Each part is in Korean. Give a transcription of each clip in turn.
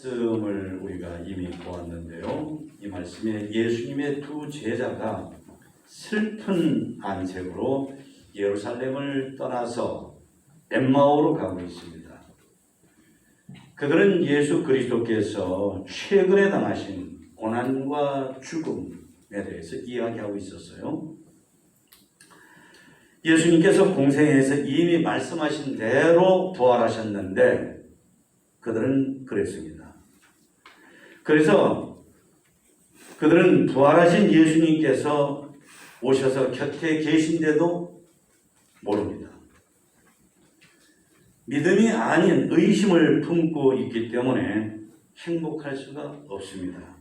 말씀을 우리가 이미 보았는데요. 이 말씀에 예수님의 두 제자가 슬픈 안색으로 예루살렘을 떠나서 엠마오로 가고 있습니다. 그들은 예수 그리스도께서 최근에 당하신 고난과 죽음에 대해서 이야기하고 있었어요. 예수님께서 공생애에서 이미 말씀하신 대로 부활하셨는데 그들은 그랬습니다. 그래서 그들은 부활하신 예수님께서 오셔서 곁에 계신데도 모릅니다. 믿음이 아닌 의심을 품고 있기 때문에 행복할 수가 없습니다.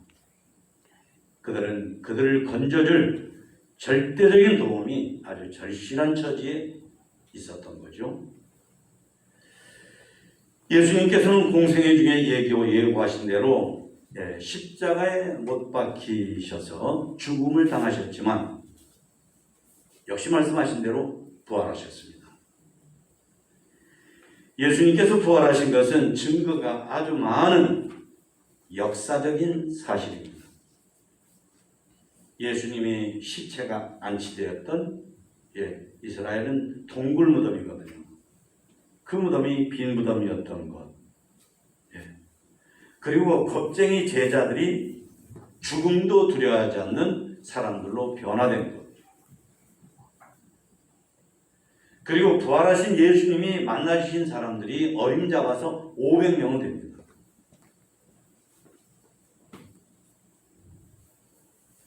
그들은 그들을 건져줄 절대적인 도움이 아주 절실한 처지에 있었던 거죠. 예수님께서는 공생애 중에 예고하신 대로 십자가에 못 박히셔서 죽음을 당하셨지만 역시 말씀하신 대로 부활하셨습니다. 예수님께서 부활하신 것은 증거가 아주 많은 역사적인 사실입니다. 예수님이 시체가 안치되었던 이스라엘은 동굴 무덤이거든요. 그 무덤이 빈 무덤이었던 것. 그리고 겁쟁이 제자들이 죽음도 두려워하지 않는 사람들로 변화된 것. 그리고 부활하신 예수님이 만나신 사람들이 어림잡아서 500명은 됩니다.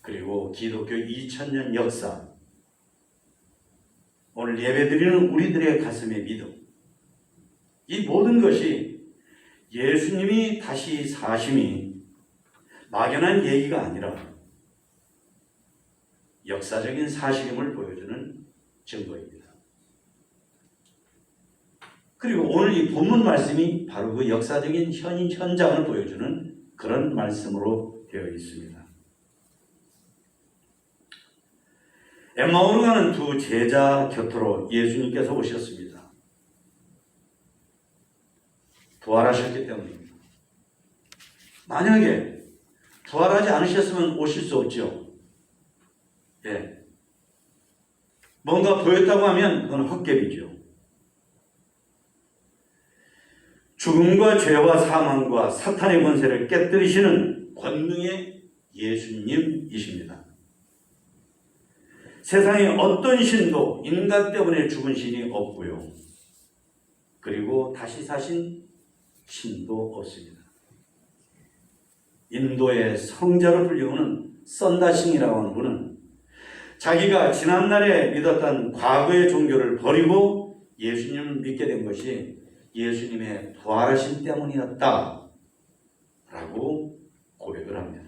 그리고 기독교 2000년 역사, 오늘 예배드리는 우리들의 가슴의 믿음, 이 모든 것이 예수님이 다시 사심이 막연한 얘기가 아니라 역사적인 사실임을 보여주는 증거입니다. 그리고 오늘 이 본문 말씀이 바로 그 역사적인 현장을 보여주는 그런 말씀으로 되어 있습니다. 엠마오로 가는 두 제자 곁으로 예수님께서 오셨습니다. 부활하셨기 때문입니다. 만약에 부활하지 않으셨으면 오실 수 없죠. 뭔가 보였다고 하면 그건 헛개비죠. 죽음과 죄와 사망과 사탄의 권세를 깨뜨리시는 권능의 예수님이십니다. 세상에 어떤 신도 인간 때문에 죽은 신이 없고요. 그리고 다시 사신 신도 없습니다. 인도의 성자로 불리우는 썬다싱이라고 하는 분은 자기가 지난날에 믿었던 과거의 종교를 버리고 예수님을 믿게 된 것이 예수님의 부활하심 때문이었다 라고 고백을 합니다.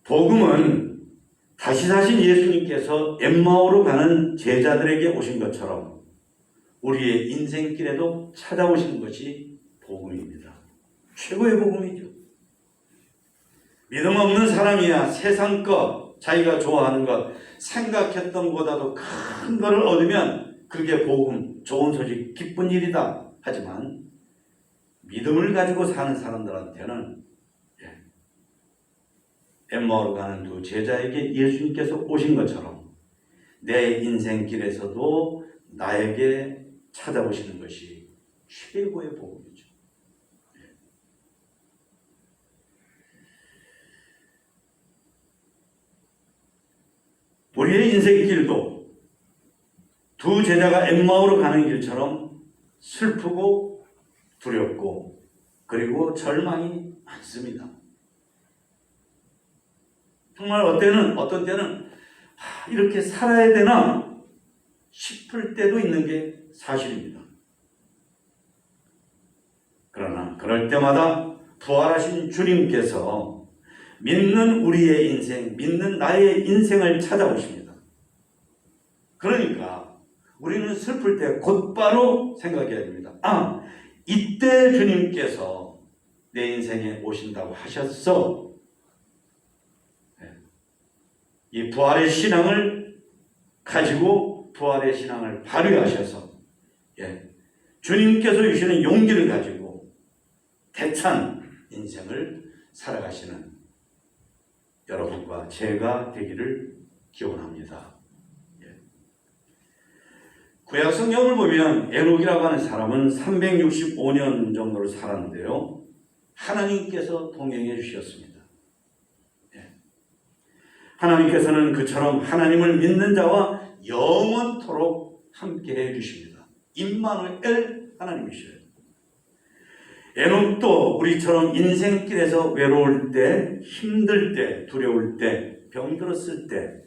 복음은 다시 사신 예수님께서 엠마오로 가는 제자들에게 오신 것처럼 우리의 인생길에도 찾아오시는 것이 복음입니다. 최고의 복음이죠. 믿음 없는 사람이야 세상 것, 자기가 좋아하는 것, 생각했던 것보다도 큰 것을 얻으면 그게 복음, 좋은 소식, 기쁜 일이다. 하지만 믿음을 가지고 사는 사람들한테는 엠마오로 가는 두 제자에게 예수님께서 오신 것처럼 내 인생길에서도 나에게 찾아오시는 것이 최고의 복음이죠. 우리의 인생길도 두 제자가 엠마오로 가는 길처럼 슬프고 두렵고 그리고 절망이 많습니다. 정말 어떤 때는 이렇게 살아야 되나 싶을 때도 있는 게 사실입니다. 그러나 그럴 때마다 부활하신 주님께서 믿는 우리의 인생, 믿는 나의 인생을 찾아오십니다. 그러니까 우리는 슬플 때 곧바로 생각해야 됩니다. 이때 주님께서 내 인생에 오신다고 하셨어. 이 부활의 신앙을 가지고 부활의 신앙을 발휘하셔서 주님께서 주시는 용기를 가지고 대찬 인생을 살아가시는 여러분과 제가 되기를 기원합니다. 구약 성경을 보면 에녹이라고 하는 사람은 365년 정도를 살았는데요. 하나님께서 동행해 주셨습니다. 하나님께서는 그처럼 하나님을 믿는 자와 영원토록 함께해 주십니다. 임마누엘 하나님이셔요. 에녹도 우리처럼 인생길에서 외로울 때, 힘들 때, 두려울 때, 병들었을 때,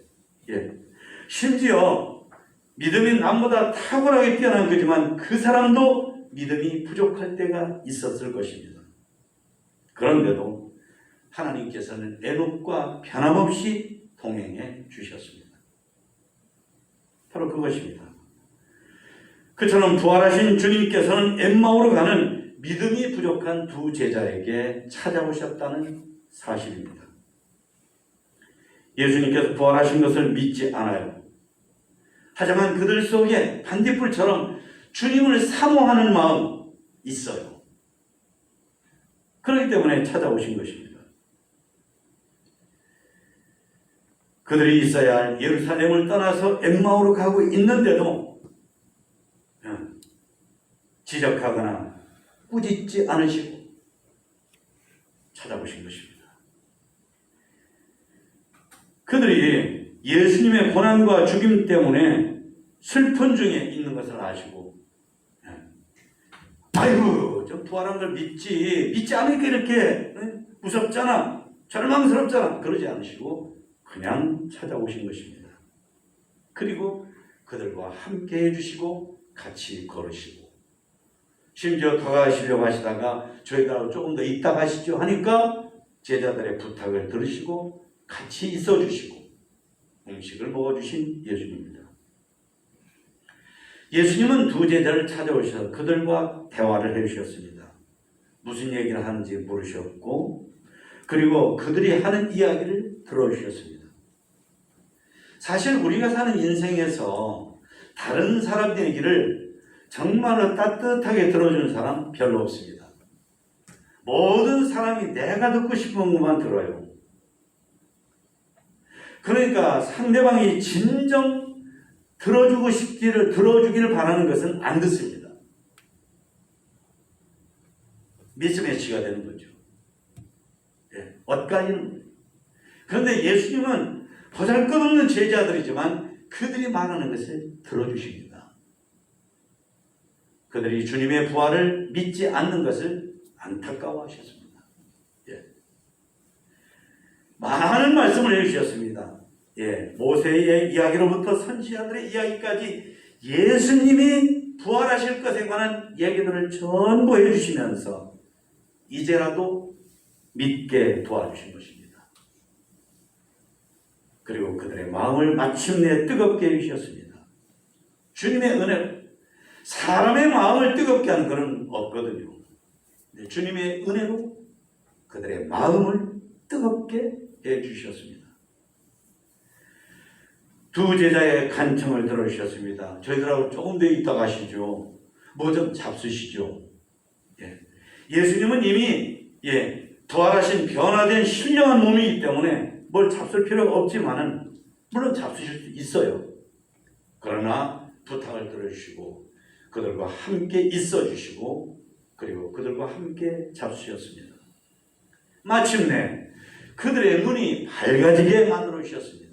심지어 믿음이 남보다 탁월하게 뛰어난 거지만 그 사람도 믿음이 부족할 때가 있었을 것입니다. 그런데도 하나님께서는 에녹과 변함없이 동행해 주셨습니다. 바로 그것입니다. 그처럼 부활하신 주님께서는 엠마오로 가는 믿음이 부족한 두 제자에게 찾아오셨다는 사실입니다. 예수님께서 부활하신 것을 믿지 않아요. 하지만 그들 속에 반딧불처럼 주님을 사모하는 마음 있어요. 그렇기 때문에 찾아오신 것입니다. 그들이 있어야 할 예루살렘을 떠나서 엠마오로 가고 있는데도 지적하거나 꾸짖지 않으시고 찾아오신 것입니다. 그들이 예수님의 고난과 죽임 때문에 슬픈 중에 있는 것을 아시고 아이고 좀 부활한 걸 믿지 않으니까 이렇게 무섭잖아 절망스럽잖아 그러지 않으시고 그냥 찾아오신 것입니다. 그리고 그들과 함께 해주시고 같이 걸으시고 심지어 더 가시려고 하시다가 저희가 조금 더 있다 가시죠 하니까 제자들의 부탁을 들으시고 같이 있어 주시고 음식을 먹어주신 예수님입니다. 예수님은 두 제자를 찾아오셔서 그들과 대화를 해주셨습니다. 무슨 얘기를 하는지 물으셨고 그리고 그들이 하는 이야기를 들어주셨습니다. 사실 우리가 사는 인생에서 다른 사람 얘기를 정말로 따뜻하게 들어주는 사람 별로 없습니다. 모든 사람이 내가 듣고 싶은 것만 들어요. 그러니까 상대방이 진정 들어주기를 바라는 것은 안 듣습니다. 미스매치가 되는 거죠. 엇갈리는 거예요. 그런데 예수님은 보잘것없는 제자들이지만 그들이 말하는 것을 들어주십니다. 그들이 주님의 부활을 믿지 않는 것을 안타까워하셨습니다. 많은 말씀을 해주셨습니다. 모세의 이야기로부터 선지자들의 이야기까지 예수님이 부활하실 것에 관한 얘기들을 전부 해주시면서 이제라도 믿게 도와주신 것입니다. 그리고 그들의 마음을 마침내 뜨겁게 해주셨습니다. 주님의 은혜로 사람의 마음을 뜨겁게 하는 것은 없거든요. 주님의 은혜로 그들의 마음을 뜨겁게 해주셨습니다. 두 제자의 간청을 들어주셨습니다. 저희들하고 조금 더 있다 가시죠. 뭐 좀 잡수시죠. 예수님은 이미 부활하신 변화된 신령한 몸이기 때문에 뭘 잡술 필요가 없지만은 물론 잡수실 수 있어요. 그러나 부탁을 들어주시고 그들과 함께 있어주시고 그리고 그들과 함께 잡수셨습니다. 마침내 그들의 눈이 밝아지게 만들어 주셨습니다.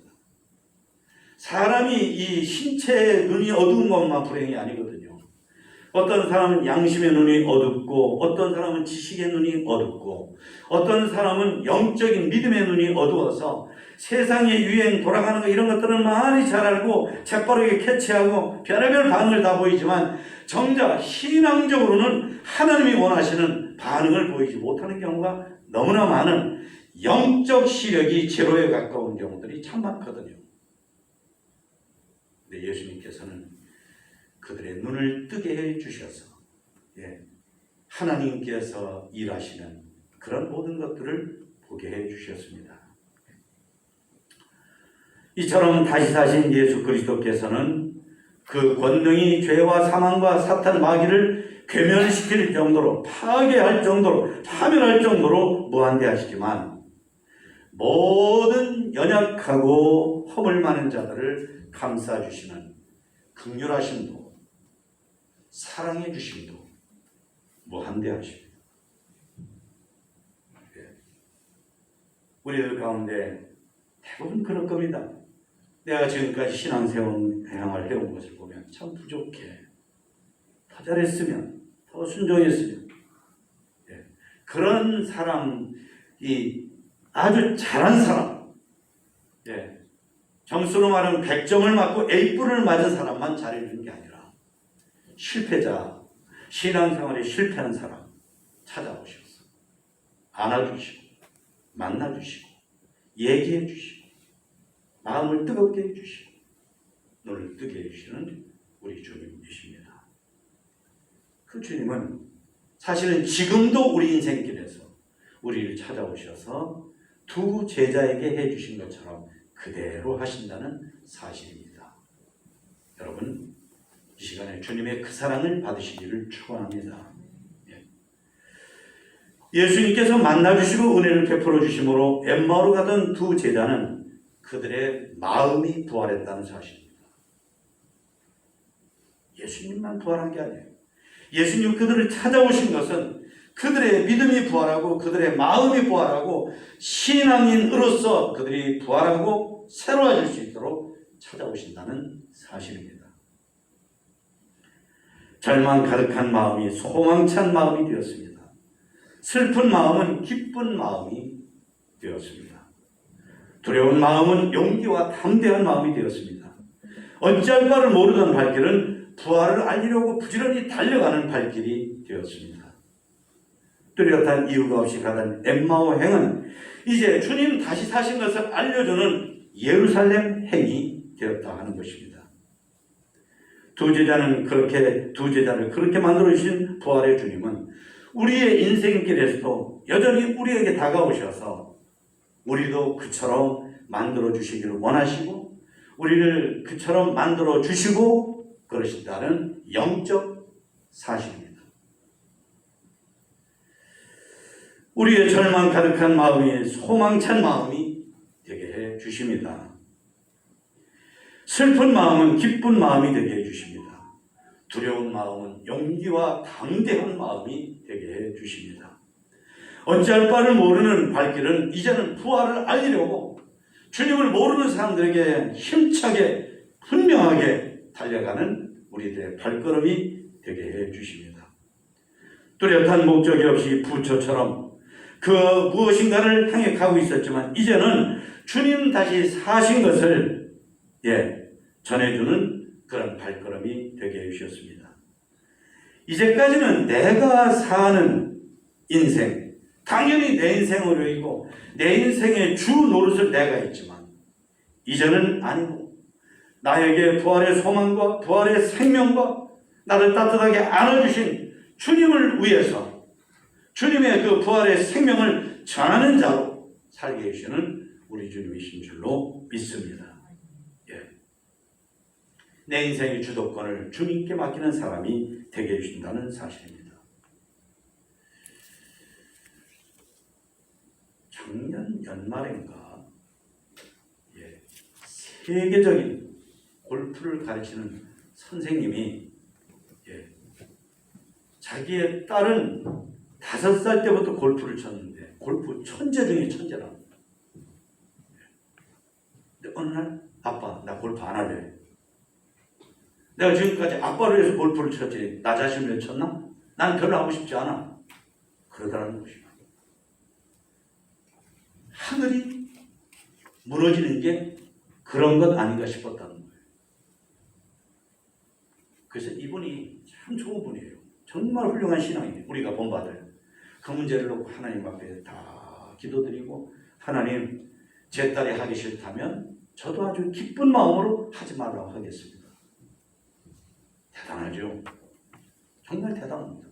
사람이 이 신체의 눈이 어두운 것만 불행이 아니거든요. 어떤 사람은 양심의 눈이 어둡고 어떤 사람은 지식의 눈이 어둡고 어떤 사람은 영적인 믿음의 눈이 어두워서 세상의 유행 돌아가는 거 이런 것들은 많이 잘 알고 재빠르게 캐치하고 별의별 반응을 다 보이지만 정작 신앙적으로는 하나님이 원하시는 반응을 보이지 못하는 경우가 너무나 많은 영적 시력이 제로에 가까운 경우들이 참 많거든요. 근데 예수님께서는 그들의 눈을 뜨게 해주셔서 하나님께서 일하시는 그런 모든 것들을 보게 해주셨습니다. 이처럼 다시 사신 예수 그리스도께서는 그 권능이 죄와 사망과 사탄 마귀를 괴멸시킬 정도로, 파괴할 정도로, 파멸할 정도로 무한대하시지만 모든 연약하고 허물 많은 자들을 감싸주시는 긍휼하심도 사랑해 주심도 무한대하십니다. 우리들 가운데 대부분 그럴 겁니다. 내가 지금까지 신앙생활을 해온 것을 보면 참 부족해. 더 잘했으면, 더 순종했으면. 그런 사람이 아주 잘한 사람, 점수로 말하면 100점을 맞고 A뿔을 맞은 사람만 잘해주는 게 아니라 실패자, 신앙생활에 실패한 사람 찾아오셔서 안아주시고 만나주시고 얘기해 주시고 마음을 뜨겁게 해주시고 눈을 뜨게 해주시는 우리 주님이십니다. 그 주님은 사실은 지금도 우리 인생길에서 우리를 찾아오셔서 두 제자에게 해주신 것처럼 그대로 하신다는 사실입니다. 여러분, 이 시간에 주님의 그 사랑을 받으시기를 축원합니다. 예수님께서 만나주시고 은혜를 베풀어 주심으로 엠마오로 가던 두 제자는 그들의 마음이 부활했다는 사실입니다. 예수님만 부활한 게 아니에요. 예수님 그들을 찾아오신 것은 그들의 믿음이 부활하고 그들의 마음이 부활하고 신앙인으로서 그들이 부활하고 새로워질 수 있도록 찾아오신다는 사실입니다. 절망 가득한 마음이 소망찬 마음이 되었습니다. 슬픈 마음은 기쁜 마음이 되었습니다. 두려운 마음은 용기와 담대한 마음이 되었습니다. 어찌할 바를 모르던 발길은 부활을 알리려고 부지런히 달려가는 발길이 되었습니다. 뚜렷한 이유가 없이 가던 엠마오 행은 이제 주님 다시 사신 것을 알려주는 예루살렘 행이 되었다 하는 것입니다. 두 제자를 그렇게 만들어주신 부활의 주님은 우리의 인생길에서도 여전히 우리에게 다가오셔서 우리도 그처럼 만들어주시기를 원하시고 우리를 그처럼 만들어주시고 그러신다는 영적 사실입니다. 우리의 절망 가득한 마음이 소망찬 마음이 되게 해 주십니다. 슬픈 마음은 기쁜 마음이 되게 해 주십니다. 두려운 마음은 용기와 담대한 마음이 되게 해 주십니다. 어찌할 바를 모르는 발길은 이제는 부활을 알리려고 주님을 모르는 사람들에게 힘차게 분명하게 달려가는 우리들의 발걸음이 되게 해 주십니다. 뚜렷한 목적이 없이 부처처럼 그 무엇인가를 향해 가고 있었지만 이제는 주님 다시 사신 것을 전해주는 그런 발걸음이 되게 해주셨습니다. 이제까지는 내가 사는 인생, 당연히 내 인생으로이고 내 인생의 주 노릇을 내가 했지만 이제는 아니고 나에게 부활의 소망과 부활의 생명과 나를 따뜻하게 안아주신 주님을 위해서 주님의 그 부활의 생명을 전하는 자로 살게 해주시는 우리 주님이신 줄로 믿습니다. 내 인생의 주도권을 주님께 맡기는 사람이 되게 해주신다는 사실입니다. 작년 연말인가 세계적인 골프를 가르치는 선생님이 자기의 딸은 5살 때부터 골프를 쳤는데 골프 천재 중에 천재라. 근데 어느 날 아빠 나 골프 안 할래. 내가 지금까지 아빠를 위해서 골프를 쳤지 나 자신을 위해 쳤나? 난 별로 하고 싶지 않아. 그러더라는 것입니다. 하늘이 무너지는 게 그런 것 아닌가 싶었다는 거예요. 그래서 이분이 참 좋은 분이에요. 정말 훌륭한 신앙이에요. 우리가 본받을 그 문제를 놓고 하나님 앞에 다 기도드리고 하나님 제 딸이 하기 싫다면 저도 아주 기쁜 마음으로 하지 말라고 하겠습니다. 대단하죠. 정말 대단합니다.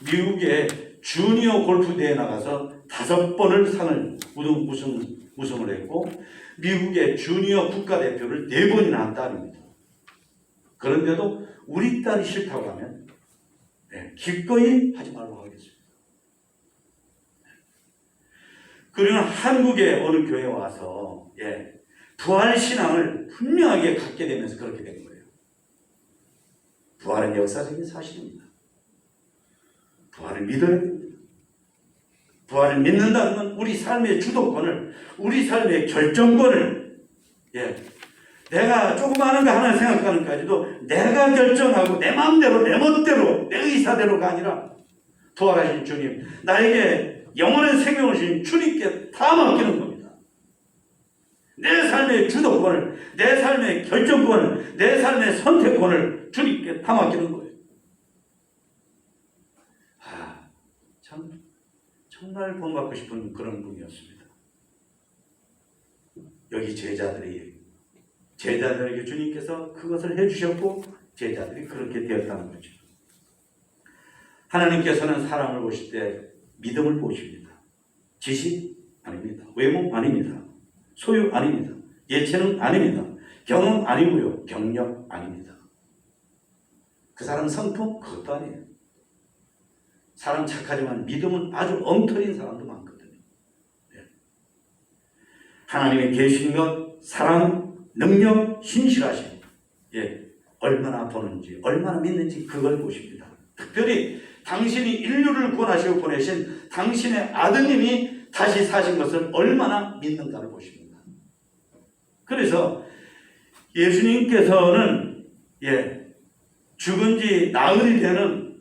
미국의 주니어 골프 대회에 나가서 5번을 상을 우승을 했고 미국의 주니어 국가대표를 4번이나 한 딸입니다. 그런데도 우리 딸이 싫다고 하면 기꺼이 하지 말라고 하겠습니다. 그리고 한국의 어느 교회에 와서 부활신앙을 분명하게 갖게 되면서 그렇게 된 거예요. 부활은 역사적인 사실입니다. 부활을 믿어야 됩니다. 부활을 믿는다는 건 우리 삶의 주도권을, 우리 삶의 결정권을 내가 조그마한 거 하나 생각하는 까지도 내가 결정하고 내 마음대로 내 멋대로 내 의사대로가 아니라 부활하신 주님, 나에게 영원한 생명을 주신 주님께 다 맡기는 겁니다. 내 삶의 주도권을, 내 삶의 결정권을, 내 삶의 선택권을 주님께 다 맡기는 거예요. 참 정말 본받고 싶은 그런 분이었습니다. 여기 제자들에게 주님께서 그것을 해주셨고 제자들이 그렇게 되었다는 거죠. 하나님께서는 사람을 보실 때 믿음을 보십니다. 지식 아닙니다. 외모 아닙니다. 소유 아닙니다. 예체능 아닙니다. 경험 아니고요. 경력 아닙니다. 그 사람 성품 그것도 아니에요. 사람 착하지만 믿음은 아주 엉터리인 사람도 많거든요. 하나님의 계신 것, 사랑, 능력, 신실하심, 얼마나 보는지, 얼마나 믿는지 그걸 보십니다. 특별히 당신이 인류를 구원하시고 보내신 당신의 아드님이 다시 사신 것을 얼마나 믿는가를 보십니다. 그래서 예수님께서는 죽은 지 나흘이 되는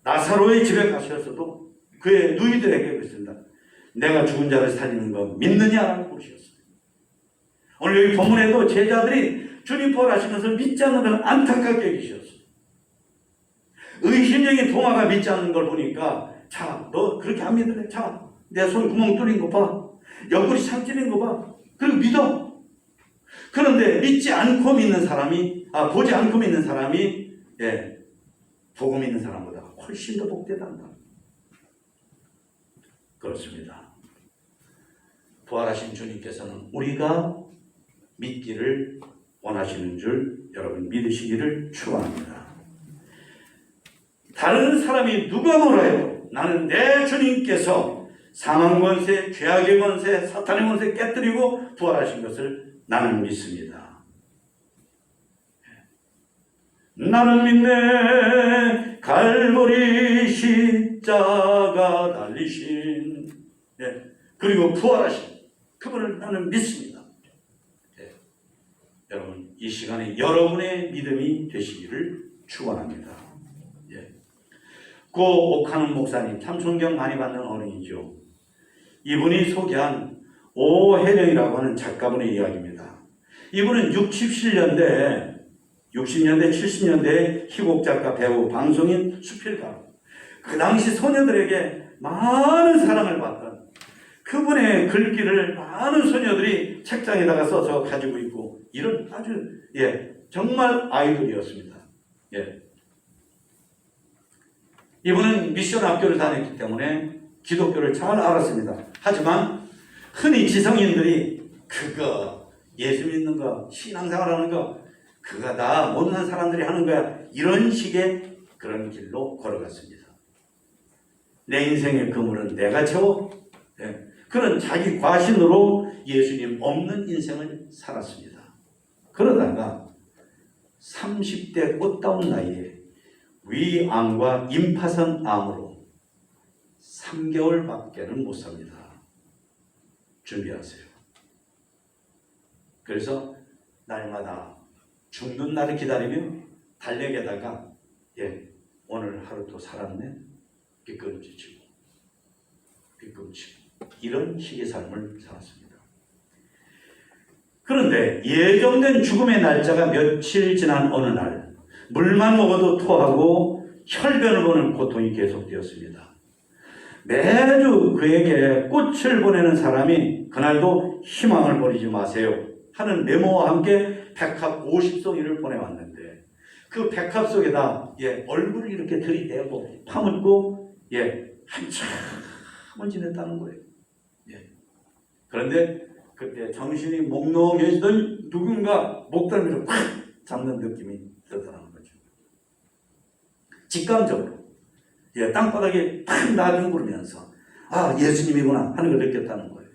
나사로의 집에 가셨어도 그의 누이들에게 그랬습니다. 내가 죽은 자를 살리는 거 믿느냐라고 물으셨어요. 오늘 여기 본문에도 제자들이 주님 부활하신 것을 믿지 않는 걸 안타깝게 여기셨어요. 의심쟁이 도마가 믿지 않는 걸 보니까 자, 너 그렇게 안 믿을래? 자, 내 손 구멍 뚫린 거 봐. 옆구리 상 찔린 거 봐. 그리고 믿어. 그런데 믿지 않고 믿는 사람이, 보지 않고 믿는 사람이 보고 믿는 사람보다 훨씬 더 복되단다. 그렇습니다. 부활하신 주님께서는 우리가 믿기를 원하시는 줄 여러분 믿으시기를 축원합니다. 다른 사람이 누가 뭐라 해도 나는 내 주님께서 사망 권세, 죄악의 권세, 사탄의 권세 깨뜨리고 부활하신 것을 나는 믿습니다. 나는 믿네 갈보리 십자가 달리신 그리고 부활하신 그분을 나는 믿습니다. 여러분 이 시간에 여러분의 믿음이 되시기를 축원합니다. 고 옥하는 목사님 참 존경 많이 받는 어른이죠. 이분이 소개한 오혜령이라고 하는 작가분의 이야기입니다. 이분은 60년대 70년대 희곡 작가, 배우, 방송인, 수필가. 그 당시 소녀들에게 많은 사랑을 받던 그분의 글귀를 많은 소녀들이 책장에다가 써서 가지고 있고 이런 아주 정말 아이돌이었습니다. 이분은 미션 학교를 다녔기 때문에 기독교를 잘 알았습니다. 하지만 흔히 지성인들이 그거 예수 믿는 거 신앙생활하는 거 그거 다 못난 사람들이 하는 거야 이런 식의 그런 길로 걸어갔습니다. 내 인생의 그물은 내가 채워 그런 자기 과신으로 예수님 없는 인생을 살았습니다. 그러다가 30대 꽃다운 나이에 위암과 임파선 암으로 3개월밖에는 못 삽니다. 준비하세요. 그래서 날마다 죽는 날을 기다리며 달력에다가 오늘 하루 또 살았네 삐끔치고 이런 식의 삶을 살았습니다. 그런데 예정된 죽음의 날짜가 며칠 지난 어느 날 물만 먹어도 토하고 혈변을 보는 고통이 계속되었습니다. 매주 그에게 꽃을 보내는 사람이 그날도 희망을 버리지 마세요 하는 메모와 함께 백합 50송이를 보내왔는데 그 백합 속에다 얼굴을 이렇게 들이대고 파묻고 한참을 지냈다는 거예요. 그런데 그때 정신이 몽롱해지던 누군가 목덜미를 팍 잡는 느낌이 들더라는 거죠. 직감적으로 땅바닥에 팍 나뒹구르면서 예수님이구나 하는 걸 느꼈다는 거예요.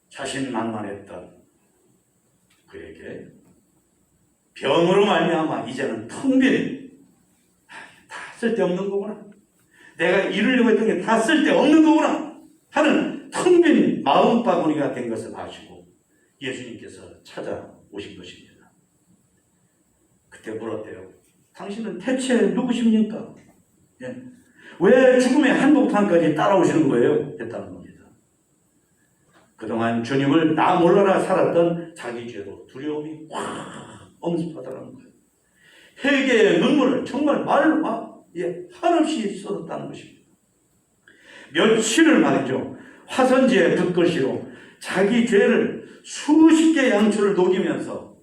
자신만만했던 그에게 병으로 말미암아 이제는 텅 빈, 다 쓸데없는 거구나, 내가 이루려고 했던 게 다 쓸데없는 거구나 하는 텅 빈 마음바구니가 된 것을 아시고 예수님께서 찾아오신 것입니다. 그때 물었대요. 당신은 대체 누구십니까? 왜 죽음의 한복판까지 따라오시는 거예요? 했다는 겁니다. 그동안 주님을 나 몰라라 살았던 자기 죄로 두려움이 확 엄습하더라는 거예요. 회개의 눈물을 정말 말로 한없이 쏟았다는 것입니다. 며칠을 말이죠. 화선지에 붓글씨로 자기 죄를 수십 개 양초를 녹이면서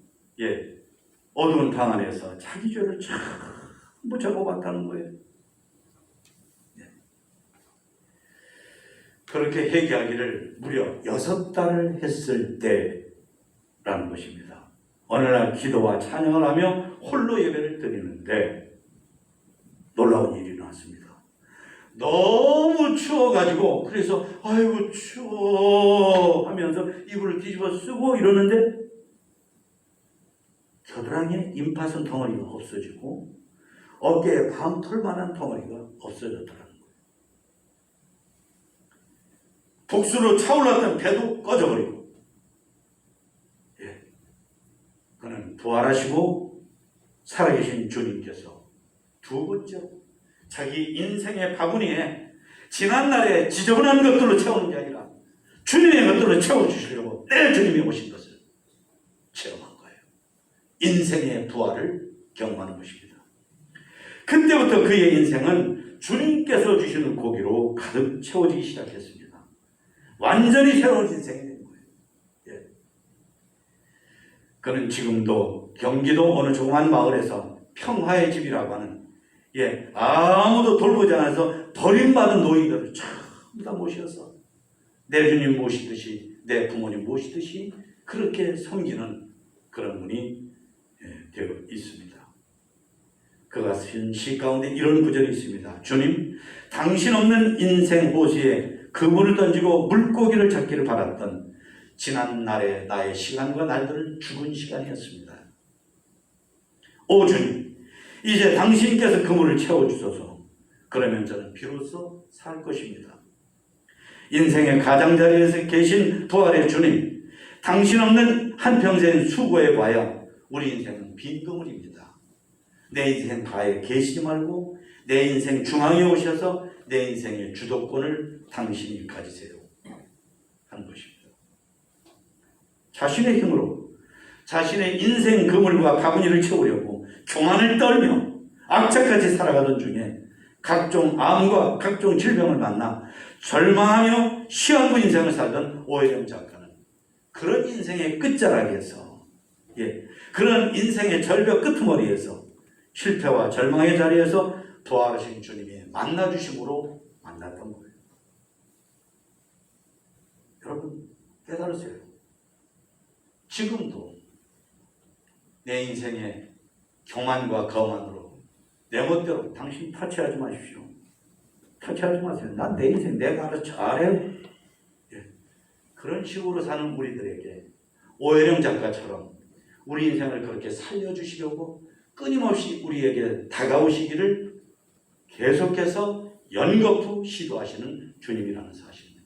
어두운 방 안에서 자기 죄를 전부 적어봤다는 거예요. 그렇게 회개하기를 무려 6달을 했을 때라는 것입니다. 어느 날 기도와 찬양을 하며 홀로 예배를 드리는데 놀라운 일이 일어났습니다. 너무 추워가지고 그래서 아이고 추워 하면서 이불을 뒤집어 쓰고 이러는데 겨드랑이에 임파선 덩어리가 없어지고 어깨에 밤톨만한 덩어리가 없어졌더라는 거예요. 복수로 차올랐던 배도 꺼져버리고 그는 부활하시고 살아계신 주님께서 두 번째로 자기 인생의 바구니에 지난날에 지저분한 것들로 채우는 게 아니라 주님의 것들로 채워주시려고 내 주님이 오신 것을 체험한 거예요. 인생의 부활을 경험하는 것입니다. 그때부터 그의 인생은 주님께서 주시는 고기로 가득 채워지기 시작했습니다. 완전히 새로운 인생이 된 거예요. 그는 지금도 경기도 어느 조그만 마을에서 평화의 집이라고 하는 아무도 돌보지 않아서 버림받은 노인들을 전부 다 모셔서 내 주님 모시듯이 내 부모님 모시듯이 그렇게 섬기는 그런 분이 되어 있습니다. 그가 쓴 시 가운데 이런 구절이 있습니다. 주님, 당신 없는 인생 호수에 그물을 던지고 물고기를 잡기를 바랐던 지난날의 나의 시간과 날들은 죽은 시간이었습니다. 오 주님, 이제 당신께서 그물을 채워주소서. 그러면 저는 비로소 살 것입니다. 인생의 가장자리에서 계신 부활의 주님, 당신 없는 한평생 수고해봐야 우리 인생은 빈 그물입니다. 내 인생 가에 계시지 말고 내 인생 중앙에 오셔서 내 인생의 주도권을 당신이 가지세요 하는 것입니다. 자신의 힘으로 자신의 인생 그물과 바구니를 채우려고 교만을 떨며 악착같이 살아가던 중에 각종 암과 각종 질병을 만나 절망하며 시한부 인생을 살던 오해령 작가는 그런 인생의 끝자락에서 그런 인생의 절벽 끄트머리에서 실패와 절망의 자리에서 부활하신 주님이 만나주심으로 만났던 거예요. 여러분 깨달으세요. 지금도 내 인생의 교만과 거만으로 내 멋대로 당신 타치하지 마십시오. 타치하지 마세요. 난 내 인생 내가 알아서 잘해요. 그런 식으로 사는 우리들에게 오해령 작가처럼 우리 인생을 그렇게 살려주시려고 끊임없이 우리에게 다가오시기를 계속해서 연거푸 시도하시는 주님이라는 사실입니다.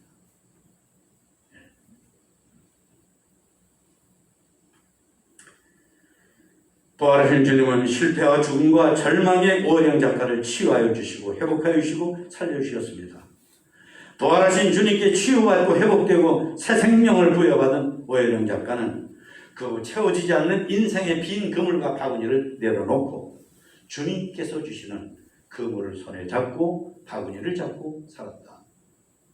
부활하신 주님은 실패와 죽음과 절망의 오해령 작가를 치유하여 주시고 회복하여 주시고 살려주셨습니다. 부활하신 주님께 치유받고 회복되고 새 생명을 부여받은 오해령 작가는 그 채워지지 않는 인생의 빈 그물과 바구니를 내려놓고 주님께서 주시는 그물을 손에 잡고 바구니를 잡고 살았다.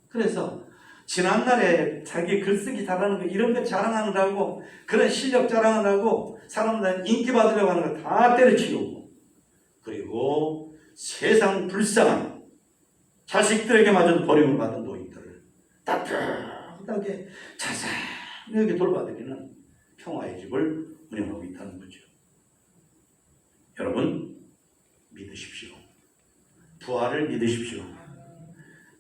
그래서 지난날에 자기 글쓰기 잘하는 거 이런 거 자랑하느라고 그런 실력 자랑을 하고 사람들은 인기 받으려고 하는 거 다 때려치우고 그리고 세상 불쌍한 자식들에게마저도 버림을 받은 노인들을 따뜻하게 자상하게 돌봐드리는 평화의 집을 운영하고 있다는 거죠. 여러분 믿으십시오. 부활을 믿으십시오.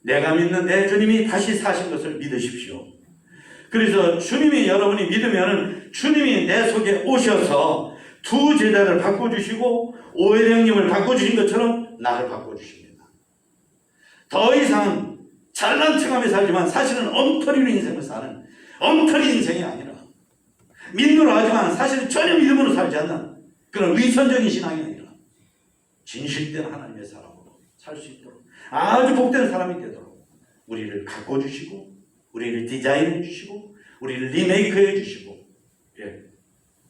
내가 믿는 내 주님이 다시 사신 것을 믿으십시오. 그래서 주님이 여러분이 믿으면 주님이 내 속에 오셔서 두 제자를 바꿔주시고 오회령님을 바꿔주신 것처럼 나를 바꿔주십니다. 더 이상 잘난 척하며 살지만 사실은 엉터리로 인생을 사는 엉터리 인생이 아니라 믿음으로 하지만 사실은 전혀 믿음으로 살지 않는 그런 위선적인 신앙이 아니라 진실된 하나님의 사람으로 살 수 있도록 아주 복된 사람이 되도록 우리를 가꿔주시고 우리를 디자인해 주시고 우리를 리메이크해 주시고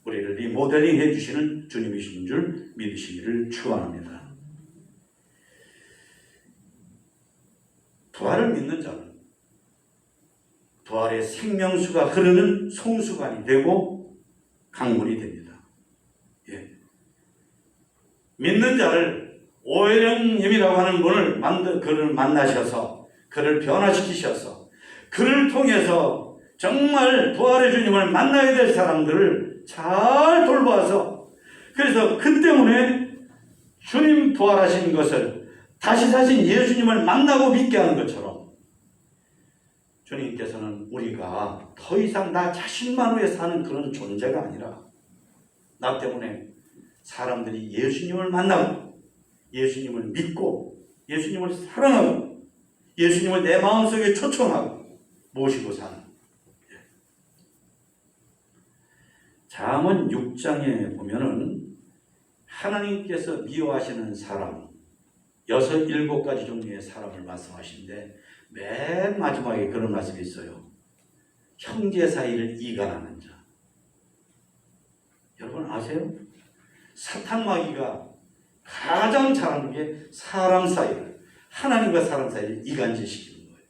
우리를 리모델링 해주시는 주님이신 줄 믿으시기를 축원합니다. 부활을 믿는 자는 부활의 생명수가 흐르는 송수관이 되고 강물이 됩니다. 믿는 자를 오회령님이라고 하는 분을 그를 만나셔서 그를 변화시키셔서 그를 통해서 정말 부활의 주님을 만나야 될 사람들을 잘 돌보아서 그래서 그 때문에 주님 부활하신 것을 다시 사신 예수님을 만나고 믿게 하는 것처럼 주님께서는 우리가 더 이상 나 자신만 위해 사는 그런 존재가 아니라 나 때문에 사람들이 예수님을 만나고 예수님을 믿고 예수님을 사랑하고 예수님을 내 마음속에 초청하고 모시고 사는 잠언 6장에 보면은 하나님께서 미워하시는 사람 6, 7가지 종류의 사람을 말씀하시는데 맨 마지막에 그런 말씀이 있어요. 형제 사이를 이간하는 자. 여러분 아세요? 사탄 마귀가 가장 잘하는 게 사람 사이를 하나님과 사람 사이를 이간질시키는 거예요.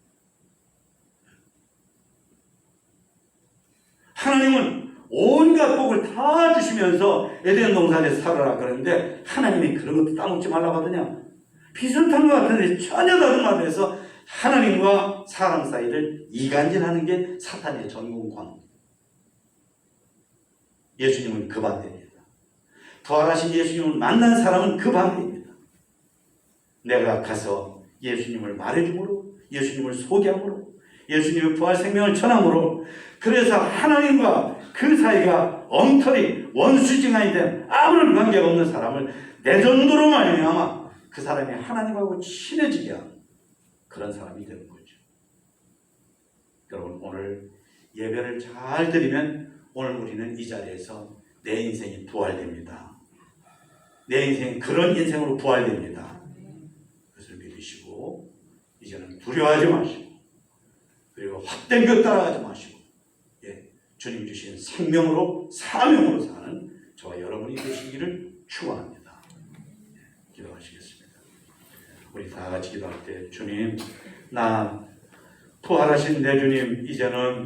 하나님은 온갖 복을 다 주시면서 에덴 동산에서 살아라 그러는데 하나님이 그런 것도 따먹지 말라고 하더냐? 비슷한 것 같은데 전혀 다른 말에서 하나님과 사람 사이를 이간질하는 게 사탄의 전공관. 예수님은 그 반대입니다. 부활하신 예수님을 만난 사람은 그 반대입니다. 내가 가서 예수님을 말해줌으로 예수님을 소개함으로 예수님의 부활 생명을 전함으로 그래서 하나님과 그 사이가 엉터리 원수지간이 된 아무런 관계가 없는 사람을 내 정도로 말미암아 그 사람이 하나님하고 친해지게 하는 그런 사람이 되는 거죠. 여러분 오늘 예배를 잘 드리면 오늘 우리는 이 자리에서 내 인생이 부활됩니다. 내 인생이 그런 인생으로 부활됩니다. 그것을 믿으시고 이제는 두려워하지 마시고 그리고 헛된 것 따라가지 마시고 주님 주신 생명으로 사명으로 사는 저와 여러분이 되시기를 축원합니다. 기도하시겠습니다. 우리 다 같이 기도할 때 주님 나 부활하신 내 주님 이제는